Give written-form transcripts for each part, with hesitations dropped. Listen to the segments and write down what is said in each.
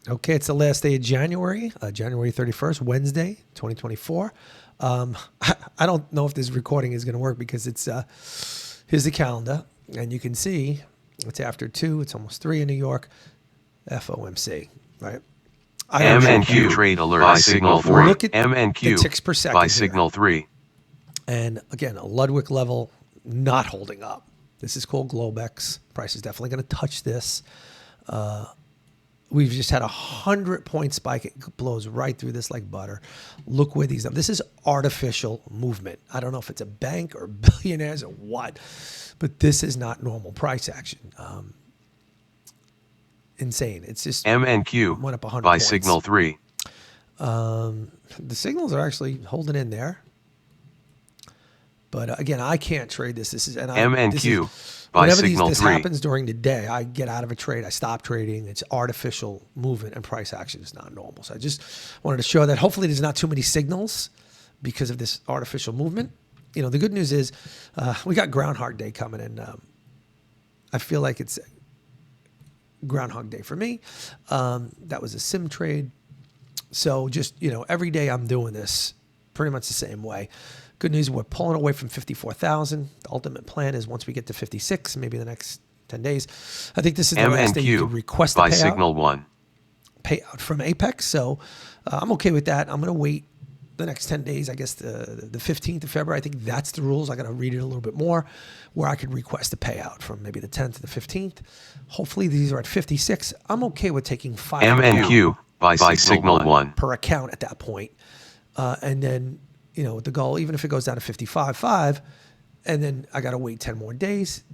Okay, it's the last day of January, January 31st, Wednesday, 2024. I don't know if this recording is going to work because it's here's the calendar, and you can see it's after 2, it's almost 3 in New York. FOMC, right? MNQ trade alert by signal 3. Look at MNQ the ticks per second by here. signal 3. And again, a Ludwig level not holding up. This is called Globex. Price is definitely going to touch this. We've just had a 100-point spike. It blows right through this like butter. Look where these. This is artificial movement. I don't know if it's a bank or billionaires or what, but this is not normal price action. Insane. It's just MNQ went up 100 by points. signal 3. The signals are actually holding in there. But again, I can't trade this. This is MNQ by whenever signal this 3. happens during the day, I get out of a trade. I stop trading. It's artificial movement, and price action is not normal. So I just wanted to show that. Hopefully, there's not too many signals because of this artificial movement. You know, the good news is we got Groundhog Day coming, and I feel like it's Groundhog Day for me. That was a sim trade. So just, you know, every day I'm doing this pretty much the same way. Good news, we're pulling away from 54,000. The ultimate plan is once we get to 56, maybe the next 10 days. I think this is the last day you can request a by payout. signal 1. Payout from Apex. So I'm okay with that. I'm going to wait the next 10 days, I guess the 15th of February. I think that's the rules. I got to read it a little bit more where I could request a payout from maybe the 10th to the 15th. Hopefully these are at 56. I'm okay with taking 5 MNQ by signal 1 per account at that point. And then, you know, with the goal, even if it goes down to 55.5, and then I got to wait 10 more days,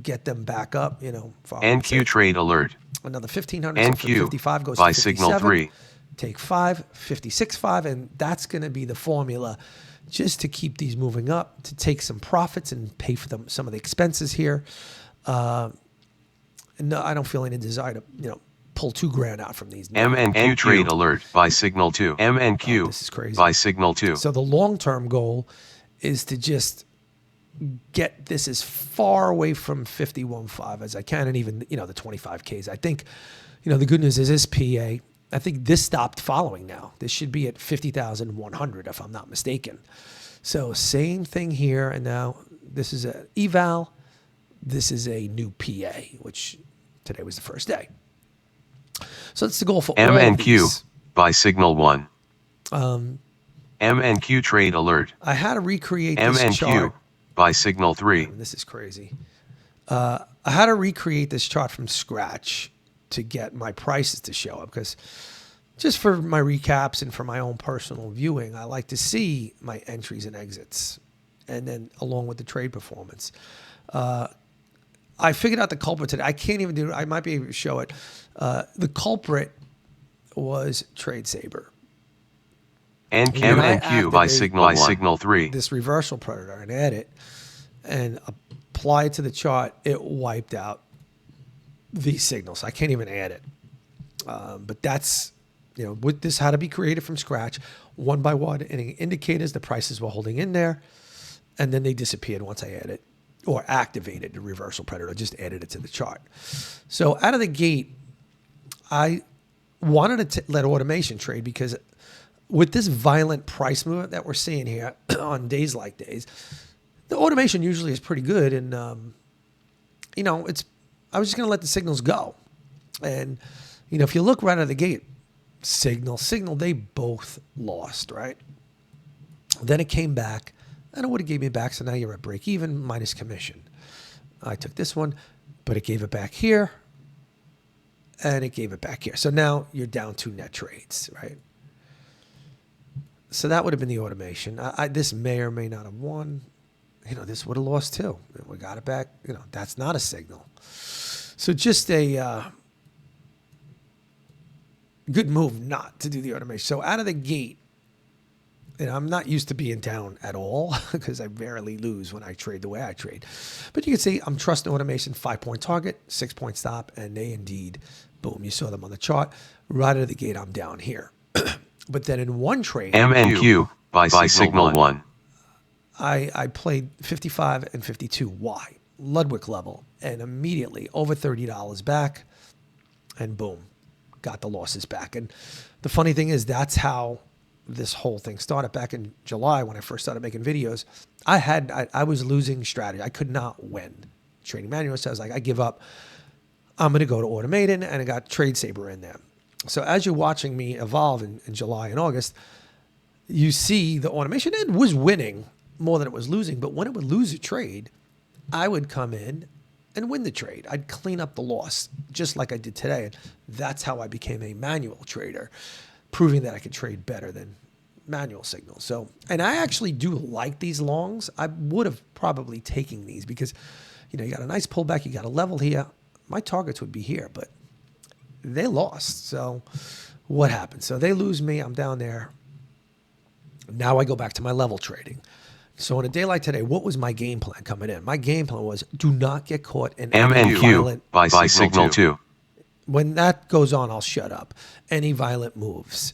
get them back up, you know. NQ trade alert. Another 1,500, NQ so 55 goes by to 57. signal 3. Take 5, 56.5, and that's going to be the formula just to keep these moving up, to take some profits and pay for them some of the expenses here. No, I don't feel any desire to, you know, pull $2,000 out from these. MNQ trade alert by signal 2. MNQ this is crazy. by signal 2. So the long-term goal is to just get this as far away from 51.5 as I can, and even, you know, the 25Ks. I think, you know, the good news is this PA, I think this stopped following now. This should be at 50,100 if I'm not mistaken. So same thing here, and now this is a eval. This is a new PA, which today was the first day. So that's the goal for all of MNQ these. by signal 1. MNQ trade alert. I had to recreate this MNQ chart. by signal 3. This is crazy. I had to recreate this chart from scratch to get my prices to show up, because just for my recaps and for my own personal viewing, I like to see my entries and exits, and then along with the trade performance. I figured out the culprit today. I can't even do it. I might be able to show it. The culprit was Trade Saber. MNQ by signal 3. This reversal predator and add it and apply it to the chart, it wiped out these signals. I can't even add it. But that's, you know, with this had to be created from scratch, one by one, and indicators, the prices were holding in there, and then they disappeared once I added or activated the reversal predator, just added it to the chart. So out of the gate, I wanted to let automation trade, because with this violent price movement that we're seeing here on days like days, the automation usually is pretty good. And, you know, I was just going to let the signals go. And, you know, if you look right out of the gate, signal, they both lost, right? Then it came back, and it would have gave me back. So now you're at break even minus commission. I took this one, but it gave it back here, and it gave it back here. So now you're down 2 net trades, right? So that would have been the automation. This may or may not have won. You know, this would have lost too. We got it back. You know, that's not a signal. So just a good move not to do the automation. So out of the gate, and I'm not used to being down at all because I rarely lose when I trade the way I trade. But you can see I'm trusting automation, 5-point target, 6-point stop, and they indeed, boom, you saw them on the chart. Right out of the gate, I'm down here. But then in one trade, MNQ by signal 1. I played 55 and 52. Why? Ludwig level, and immediately over $30 back, and boom, got the losses back. And the funny thing is, that's how this whole thing started back in July when I first started making videos. I was losing strategy. I could not win trading manual. So I was like, I give up. I'm going to go to automated, and I got Trade Saber in there. So as you're watching me evolve in July and August, you see the automation. It was winning more than it was losing, but when it would lose a trade, I would come in and win the trade. I'd clean up the loss, just like I did today. And that's how I became a manual trader, proving that I could trade better than manual signals. So, and I actually do like these longs. I would have probably taken these because, you got a nice pullback. You got a level here. My targets would be here, but they lost. So what happened? So they lose me. I'm down there. Now I go back to my level trading. So on a day like today, what was my game plan coming in? My game plan was do not get caught in any violent... MNQ by signal 2. When that goes on, I'll shut up. Any violent moves.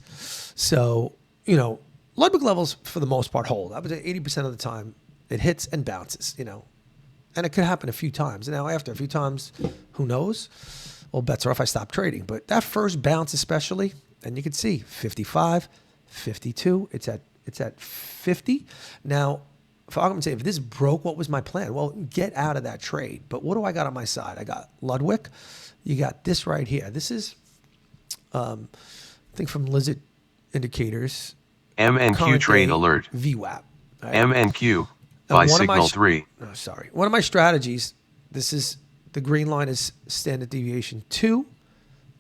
So, Ludwig levels, for the most part, hold. I would say 80% of the time, it hits and bounces, And it could happen a few times. Now, after a few times, who knows? Well, bets are off, I stop trading. But that first bounce especially, and you can see 55, 52, it's at 50. Now, for argument's sake, if this broke, what was my plan? Well, get out of that trade. But what do I got on my side? I got Ludwig. You got this right here. This is, I think from Lizard Indicators. MNQ trade alert. VWAP. Right? MNQ by signal 3. Oh, sorry. One of my strategies, this is, the green line is standard deviation 2.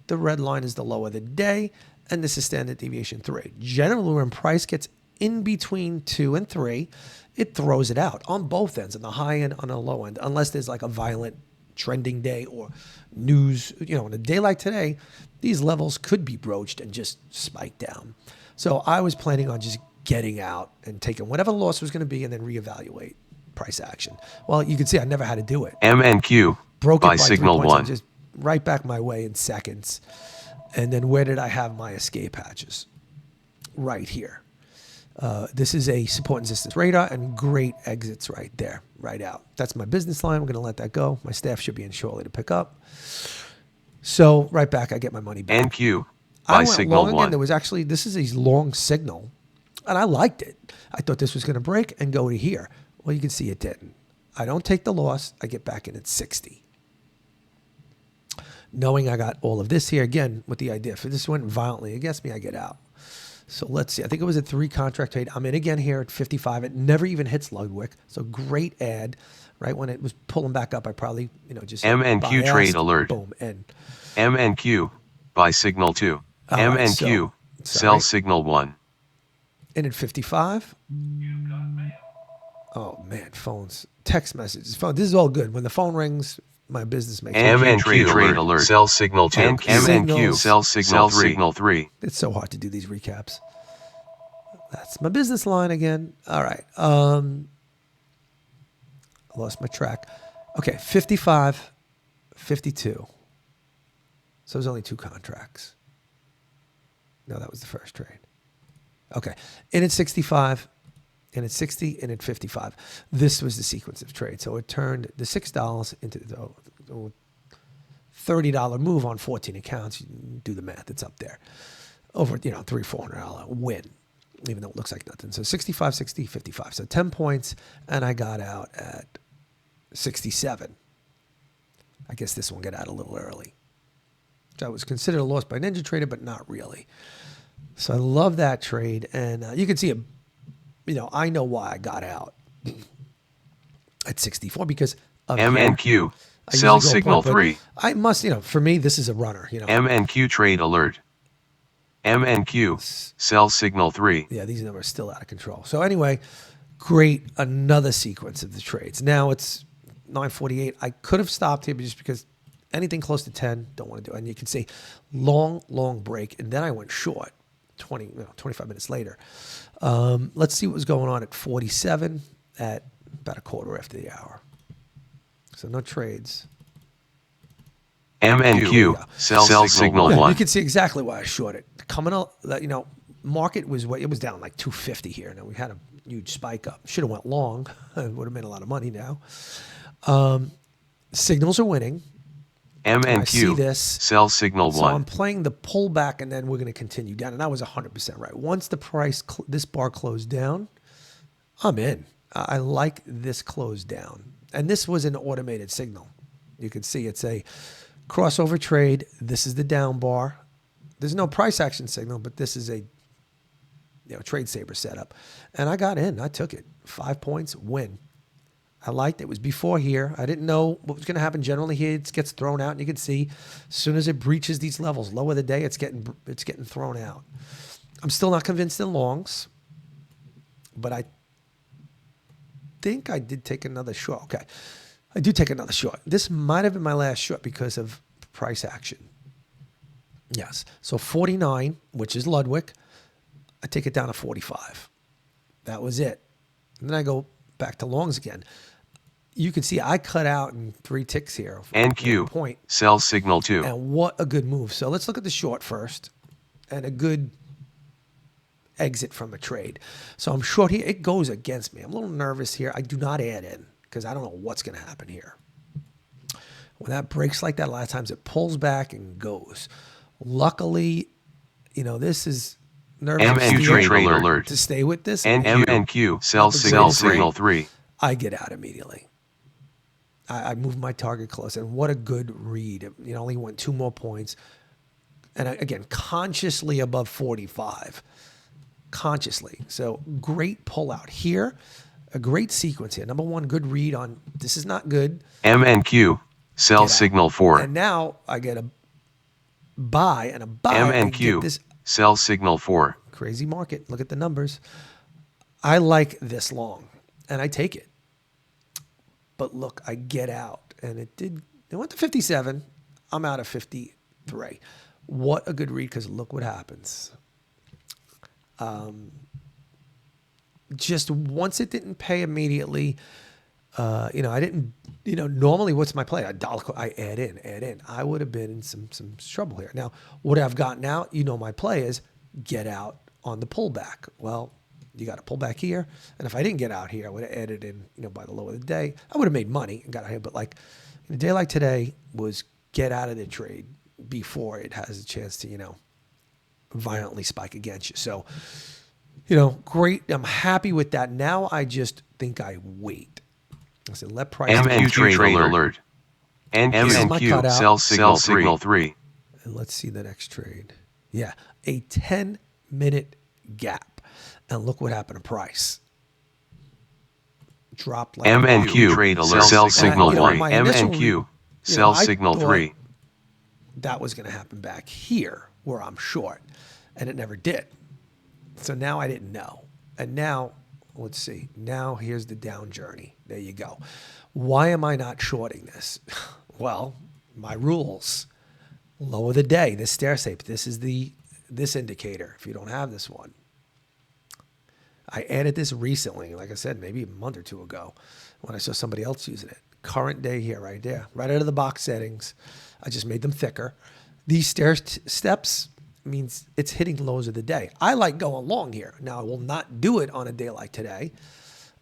The red line is the low of the day. And this is standard deviation 3. Generally, when price gets in between 2 and 3, it throws it out on both ends, on the high end, on the low end, unless there's like a violent trending day or news. On a day like today, these levels could be broached and just spike down. So I was planning on just getting out and taking whatever the loss was going to be and then reevaluate price action. Well, you can see I never had to do it. MNQ Broke it by signal 3 points. 1. Just right back my way in seconds. And then where did I have my escape hatches? Right here. This is a support and resistance radar and great exits right there, right out. That's my business line. I'm going to let that go. My staff should be in shortly to pick up. So right back, I get my money back. NQ I by went signal long 1. again. There was actually, this is a long signal, and I liked it. I thought this was going to break and go to here. Well, you can see it didn't. I don't take the loss. I get back in at 60. Knowing I got all of this here, again, with the idea, if this went violently against me, I get out. So let's see. I think it was a 3 contract trade. I'm in again here at 55. It never even hits Ludwig. So great ad. Right when it was pulling back up, I probably, just MNQ trade alert. Boom. And MNQ by signal 2. MNQ sell signal 1. in at 55. Oh man, phones, text messages, phone. This is all good. When the phone rings, my business makes MNQ trade alert. Sell signal 2. MNQ sell signal 3. It's so hard to do these recaps. That's my business line again. All right. I lost my track. Okay, 55, 52. So there's only 2 contracts. No, that was the first trade. Okay, in at 65, in at 60, in at 55. This was the sequence of trade. So it turned the $6 into the $30 move on 14 accounts. You do the math, it's up there. Over, $300-400 win, even though it looks like nothing. So 65, 60, 55. So 10 points, and I got out at 67. I guess this one got out a little early. That was considered a loss by Ninja Trader, but not really. So I love that trade, and you can see it. I know why I got out at 64 because of MNQ sell signal 3. I must, for me, this is a runner. MNQ trade alert. MNQ sell signal 3. Yeah, these numbers are still out of control. So anyway, great, another sequence of the trades. Now it's 9:48. I could have stopped here just because anything close to 10, don't want to do it. And you can see long break, and then I went short 25 minutes later. Let's see what was going on at 47 at about a quarter after the hour. So no trades. MNQ sell signal 1. You can see exactly why I shorted. Coming out, market was down like 250 here. Now we had a huge spike up. Should have went long. It would have made a lot of money now. Signals are winning. And I see MNQ, this. sell signal So 1. I'm playing the pullback, and then we're going to continue down. And I was 100% right. Once the price, this bar closed down, I'm in. I like this close down. And this was an automated signal. You can see it's a crossover trade. This is the down bar. There's no price action signal, but this is a Trade Saber setup. And I got in. I took it. 5 points, win. I liked it. It was before here. I didn't know what was going to happen. Generally here, it gets thrown out, and you can see as soon as it breaches these levels, low of the day, it's getting thrown out. I'm still not convinced in longs, but I think I did take another short. Okay, I do take another short. This might have been my last short because of price action. Yes. So 49, which is Ludwig, I take it down to 45. That was it. And then I go back to longs again. You can see I cut out in 3 ticks here. NQ, point. sell signal 2. And what a good move. So let's look at the short first. And a good exit from a trade. So I'm short here. It goes against me. I'm a little nervous here. I do not add in because I don't know what's going to happen here. When that breaks like that, a lot of times it pulls back and goes. Luckily, this is nervous MNQ trade alert to stay with this. MNQ, sell signal 3. I get out immediately. I move my target close, and what a good read. It only went 2 more points. And again, consciously above 45. Consciously. So great pull out here. A great sequence here. Number 1, good read on this is not good. MNQ, sell signal 4. And now I get a buy and a buy. MNQ, this sell signal 4. crazy market. Look at the numbers. I like this long, and I take it. But look, I get out, and it went to 57. I'm out of 53. What a good read, because look what happens. Just once it didn't pay immediately, I didn't, normally what's my play? I add in. I would have been in some trouble here. Now, what I've got now, my play is get out on the pullback. Well, you got to pull back here. And if I didn't get out here, I would have added in, by the low of the day. I would have made money and got out here. But like a day like today was get out of the trade before it has a chance to, violently spike against you. So, great. I'm happy with that. Now I just think I wait. I said, let price. MNQ trade alert. MNQ, sell signal 3. And let's see the next trade. Yeah, a 10-minute gap. And look what happened to price. Dropped like MNQ trade alert. Sell signal 1. MNQ, sell signal 3. That was going to happen back here where I'm short. And it never did. So now I didn't know. And now, let's see. Now here's the down journey. There you go. Why am I not shorting this? Well, my rules. Low of the day, this stair tape. This is this indicator if you don't have this one. I added this recently, like I said, maybe a month or 2 ago when I saw somebody else using it. Current day here, right there. Right out of the box settings. I just made them thicker. These stair steps means it's hitting lows of the day. I like going long here. Now, I will not do it on a day like today,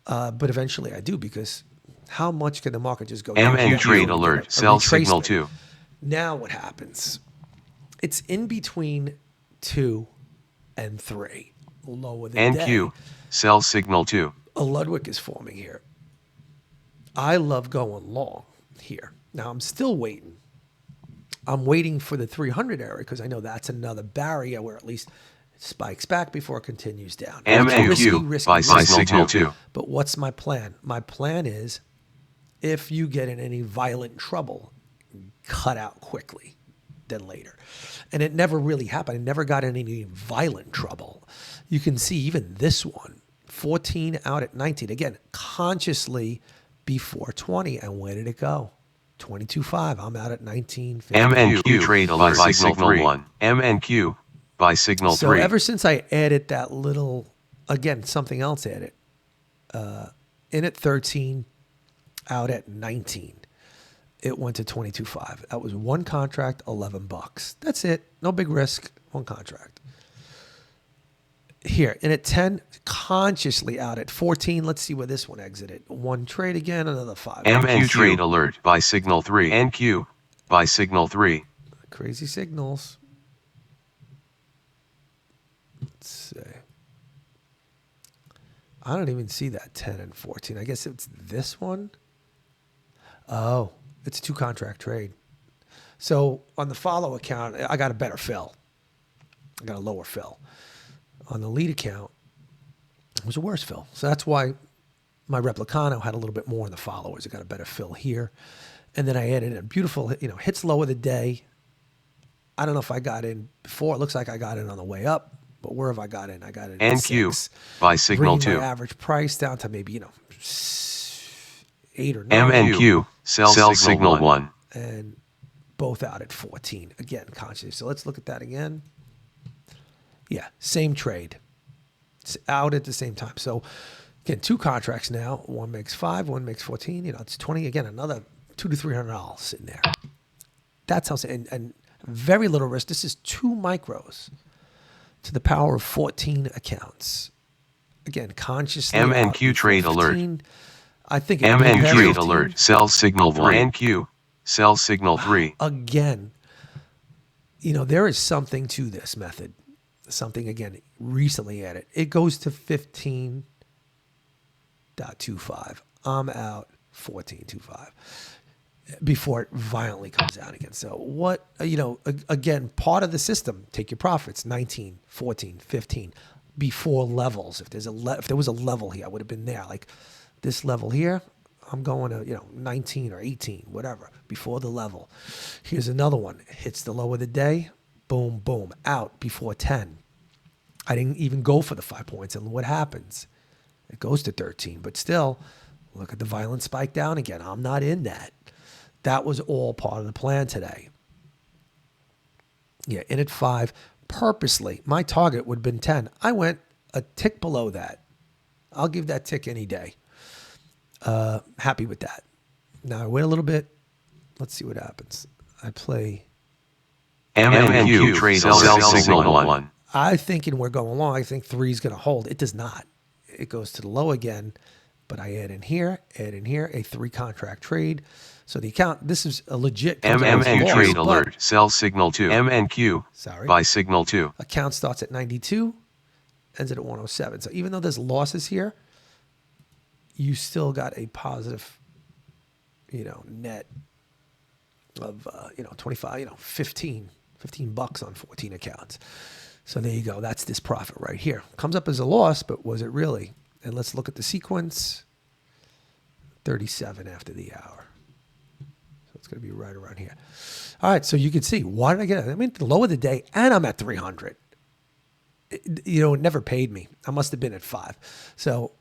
but eventually I do because how much can the market just go down? MN trade alert, sell signal 2. Now what happens? It's in between 2 and 3. Low of the NQ, day. sell signal 2. A Ludwig is forming here. I love going long here. Now I'm still waiting. I'm waiting for the 300 area because I know that's another barrier where at least it spikes back before it continues down. MNQ, buy signal 2. But what's my plan? My plan is if you get in any violent trouble, cut out quickly than later. And it never really happened. I never got in any violent trouble. You can see even this one, 14 out at 19. Again, consciously before 20. And where did it go? 22.5. I'm out at 19. MNQ trade alert by signal 1. MNQ by signal 3. So ever since I added that little, again, something else added, in at 13, out at 19. It went to 22.5. That was one contract, $11. That's it. No big risk. One contract. Here, in at 10, consciously out at 14. Let's see where this one exited. One trade again, another 5. MNQ trade alert by signal 3. NQ, by signal 3. Crazy signals. Let's see. I don't even see that 10 and 14. I guess it's this one. Oh, it's a 2-contract trade. So on the follow account, I got a better fill. I got a lower fill. On the lead account, it was a worse fill. So that's why my Replicano had a little bit more in the followers. I got a better fill here. And then I added a beautiful, hits low of the day. I don't know if I got in before. It looks like I got in on the way up. But where have I got in? I got in at NQ 6. by signal Bringing 2. my average price down to maybe, 8 or 9. MNQ, sell signal 1. And both out at 14. Again, consciously. So let's look at that again. Yeah, same trade. It's out at the same time. So again, 2 contracts now. One makes 5, one makes 14. It's 20. Again, another $200 to $300 sitting there. That's how. And very little risk. This is 2 micros to the power of 14 accounts. Again, consciously. MNQ trade 15. alert. I think MNQ trade alert. Sell signal 1. NQ. Sell signal 3. Again, there is something to this method. Something, again, recently added. It goes to 15.25. I'm out 14.25 before it violently comes down again. So what, again, part of the system, take your profits, 19, 14, 15, before levels. If there was a level here, I would have been there. Like this level here, I'm going to, 19 or 18, whatever, before the level. Here's another one. Hits the low of the day. Boom, boom, out before 10. I didn't even go for the 5 points. And what happens? It goes to 13. But still, look at the violent spike down again. I'm not in that. That was all part of the plan today. Yeah, in at 5. Purposely, my target would have been 10. I went a tick below that. I'll give that tick any day. Happy with that. Now I wait a little bit. Let's see what happens. I play MNQ trade sell signal 1. I thinking we're going long. I think 3 is going to hold. It does not. It goes to the low again, but I add in here, a 3-contract trade. So the account, this is a legit MNQ trade alert. Sell signal 2. MNQ. Sorry. By signal 2. Account starts at 92, ends at 107. So even though there's losses here, you still got a positive, net of, 25, 15 bucks on 14 accounts. So there you go. That's this profit right here. Comes up as a loss, but was it really? And let's look at the sequence. 37 after the hour. So it's going to be right around here. All right. So you can see, why did I get it? I mean, the low of the day, and I'm at 300. It never paid me. I must have been at 5. So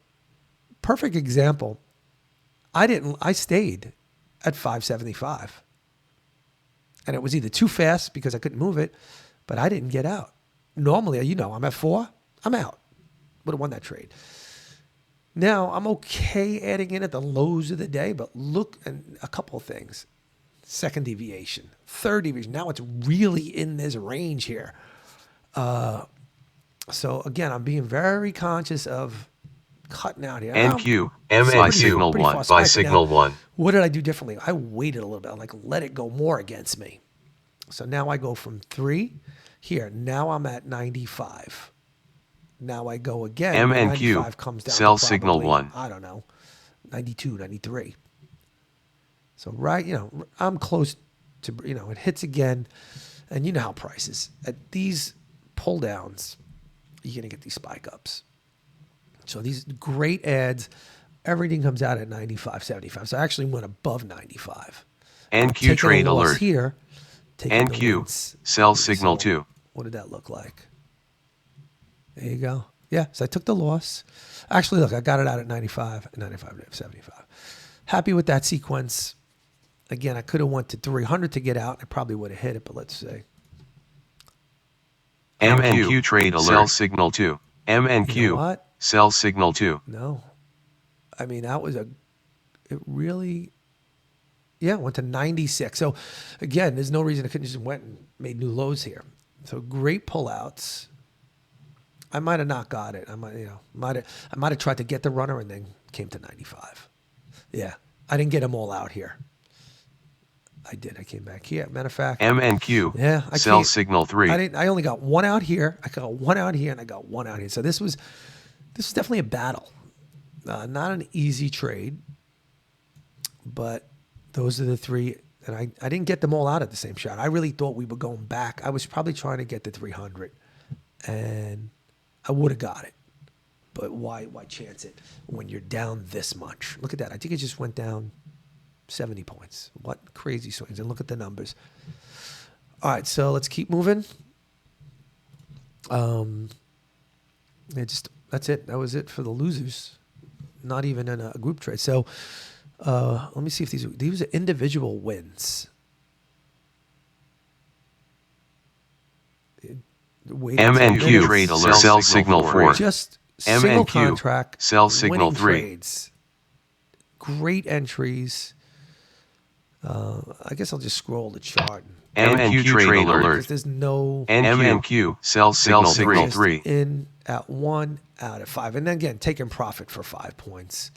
perfect example. I stayed at 575. And it was either too fast because I couldn't move it, but I didn't get out. Normally, I'm at 4. I'm out. Would have won that trade. Now, I'm okay adding in at the lows of the day, but look at a couple of things. Second deviation, third deviation. Now it's really in this range here. So, again, I'm being very conscious of cutting out here. NQ, by signal 1. By signal 1. What did I do differently? I waited a little bit. I let it go more against me. So now I go from 3 here. Now I'm at 95. Now I go again. MNQ, 95 comes down sell to signal 1. I don't know, 92, 93. So I'm close to, it hits again. And you know how prices. At these pull downs, you're going to get these spike ups. So these great ads, everything comes out at 95, 75. So I actually went above 95. NQ trade alert. Here. NQ, sell signal 2. What did that look like? There you go. Yeah, so I took the loss. Actually, look, I got it out at 95, 95, 75. Happy with that sequence. Again, I could have went to 300 to get out. I probably would have hit it, but let's see. MNQ trade alert. Sell signal 2. MNQ. You know what? Sell signal 2. No. I mean, it really, went to 96. So again, there's no reason I couldn't just went and made new lows here. So great pullouts. I might have not got it. I might have tried to get the runner and then came to 95. Yeah. I didn't get them all out here. I did. I came back here. Matter of fact, MNQ. yeah, I Sell can't. signal 3. I only got one out here. I got one out here, and I got one out here. So this was definitely a battle. Not an easy trade, but those are the three. And I didn't get them all out at the same shot. I really thought we were going back. I was probably trying to get to 300, and I would have got it. But why chance it when you're down this much? Look at that. I think it just went down 70 points. What crazy swings. And look at the numbers. All right, so let's keep moving. That's it. That was it for the losers. Not even in a group trade. So let me see if these are individual wins. MNQ trade alert. Sell signal 4. Just single contract. Sell signal 3. Trades. Great entries. I guess I'll just scroll the chart. MNQ trade alert. There's no MNQ. Sell signal 3. In at 1, out at 5, and then again taking profit for 5 points.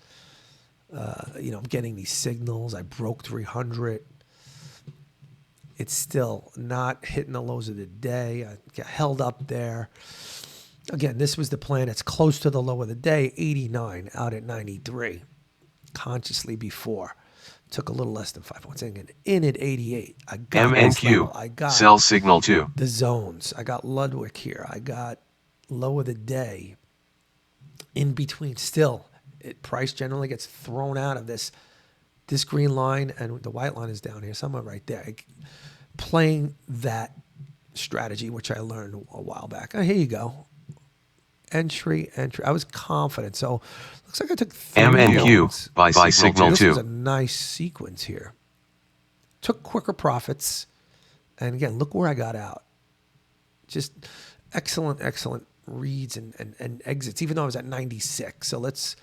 I'm getting these signals. I broke 300. It's still not hitting the lows of the day. I got held up there. Again, this was the plan. It's close to the low of the day, 89 out at 93. Consciously before. Took a little less than 5 points. And in at 88. I got MNQ. I got sell signal 2. the zones. I got Ludwig here. I got low of the day. In between still. Price generally gets thrown out of this green line, and the white line is down here, somewhere right there. Playing that strategy, which I learned a while back. Oh, here you go. Entry. I was confident. So looks like I took 3 MNQ by signal 2. This was a nice sequence here. Took quicker profits. And again, look where I got out. Just excellent reads and exits, even though I was at 96. So let's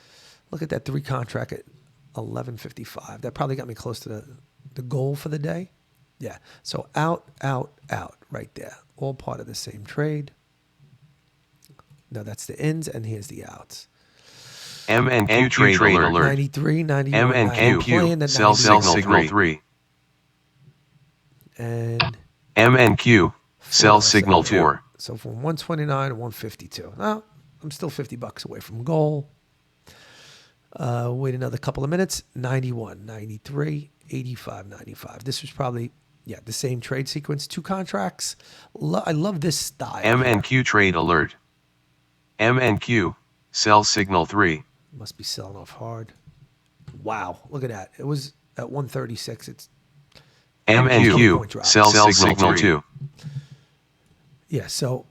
look at that 3 contract at 11.55. That probably got me close to the goal for the day. Yeah. So out right there. All part of the same trade. No, that's the ins, and here's the outs. MNQ trade alert. 93, 91. MNQ sell signal 3. And MNQ sell signal 4. So from 129 to 152. Now, I'm still $50 away from goal. Wait another couple of minutes. 91, 93, 85, 95. This was probably, the same trade sequence. 2 contracts. I love this style. MNQ trade alert. MNQ sell signal 3. Must be selling off hard. Wow, look at that. It was at 136. It's MNQ sell signal 2. Yeah, so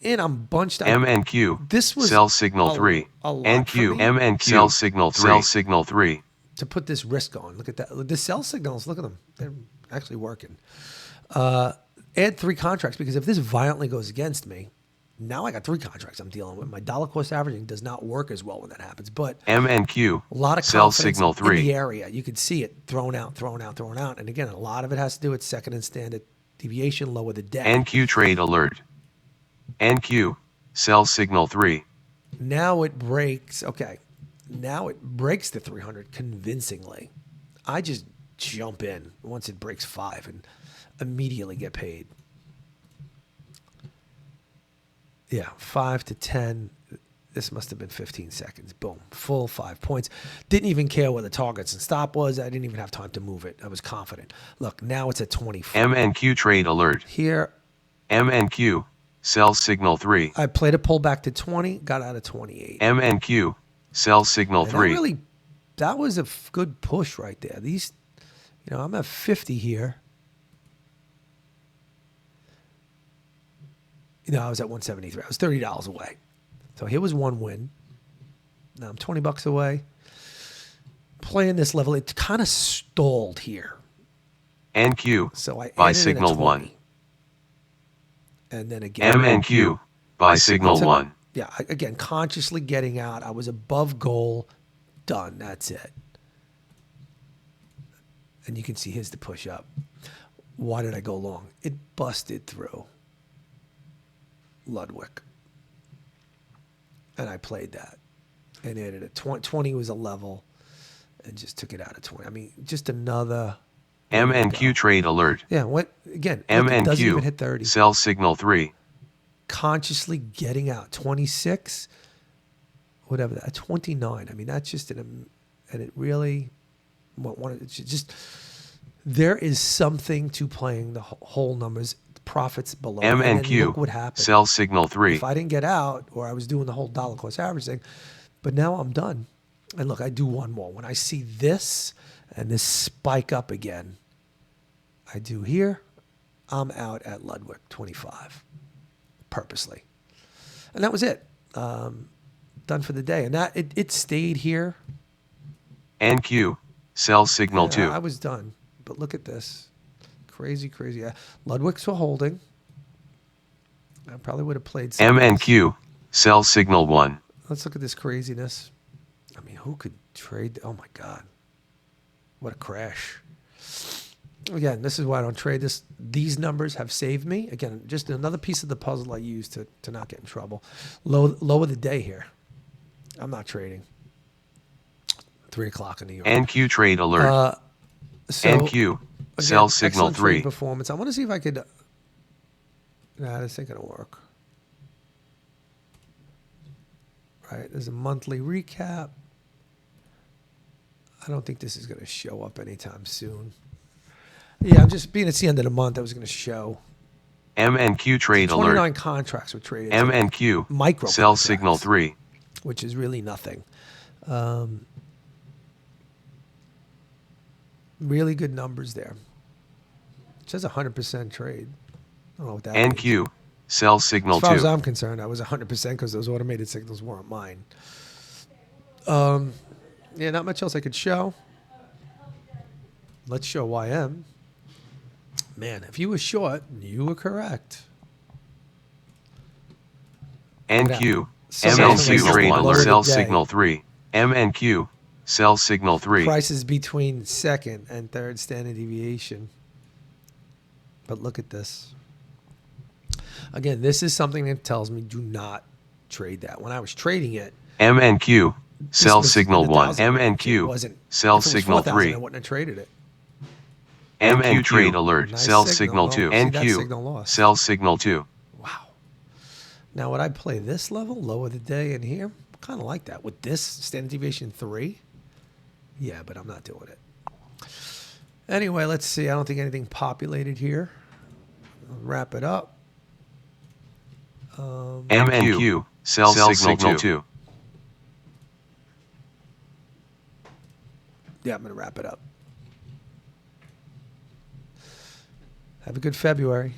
I'm bunched out. MNQ this was sell signal 3. NQ MNQ sell signal 3. To put this risk on. Look at that. The sell signals, look at them. They're actually working. Add 3 contracts, because if this violently goes against me, now I got 3 contracts I'm dealing with. My dollar cost averaging does not work as well when that happens. But MNQ a lot of sell confidence signal 3 in the area. You can see it thrown out. And again, a lot of it has to do with second and standard deviation low of the day. NQ trade alert. NQ sell signal 3. Now it breaks. Okay. Now it breaks the 300 convincingly. I just jump in once it breaks 5 and immediately get paid. Yeah, 5 to 10. This must have been 15 seconds. Boom. Full 5 points. Didn't even care where the targets and stop was. I didn't even have time to move it. I was confident. Look, now it's at 24. MNQ trade alert. Here. MNQ sell signal 3. I played a pullback to 20, got out of 28. MNQ sell signal 3. That was a good push right there. These, I'm at 50 here. I was at 173. I was $30 away. So here was one win. Now I'm $20 away. Playing this level, it kind of stalled here. NQ so I by signal 1. And then again. MNQ by signal 1. Yeah, again, consciously getting out. I was above goal. Done. That's it. And you can see here's the push up. Why did I go long? It busted through Ludwig. And I played that. And added a 20 was a level and just took it out of 20. I mean, just another Where did it MNQ go? trade alert. Yeah, what again? Look, it doesn't even hit 30. MNQ sell signal 3. Consciously getting out 26, whatever that 29. I mean, that's just and it really, it's just there is something to playing the whole numbers, profits below, and then look what MNQ happened. sell signal 3. If I didn't get out, or I was doing the whole dollar cost averaging, but now I'm done. And look, I do one more. When I see this and this spike up again, I do here. I'm out at Ludwig 25, purposely, and that was it. Done for the day, and that it stayed here. NQ sell signal 2. I was done, but look at this, crazy. Ludwig's for holding. I probably would have played some MNQ sell signal 1. Let's look at this craziness. I mean, who could trade? Oh my God, what a crash! Again, this is why I don't trade this. These numbers have saved me. Again, just another piece of the puzzle I use to not get in trouble. Low of the day here. I'm not trading. 3 o'clock in New York. NQ trade alert. So, NQ sell signal excellent trade 3. performance. I want to see if I could. Nah, this ain't gonna work. Right, there's a monthly recap. I don't think this is gonna show up anytime soon. Yeah, I'm just being it's the end of the month. I was going to show. MNQ trade 29 alert. contracts were traded. MNQ Micro sell signal 3. Which is really nothing. Really good numbers there. It says 100% trade. I don't know what that means. NQ sell signal 2. As far as I'm concerned, I was 100% because those automated signals weren't mine. Yeah, not much else I could show. Let's show YM. Man, if you were short, you were correct. NQ Something MNQ trade alert. alert sell Day. signal 3. MNQ sell signal 3. Prices between second and third standard deviation. But look at this. Again, this is something that tells me do not trade that. When I was trading it, MNQ sell was signal in the 1. 1,000 range. It MNQ wasn't. sell If it was signal 4,000, 3. I wouldn't have traded it. MNQ trade alert Nice sell signal. signal 2. Oh, see, that signal NQ lost. sell signal 2. Wow. Now, would I play this level, low of the day in here? Kind of like that. With this standard deviation 3? Yeah, but I'm not doing it. Anyway, let's see. I don't think anything populated here. I'll wrap it up. MNQ sell signal 2. Yeah, I'm going to wrap it up. Have a good February.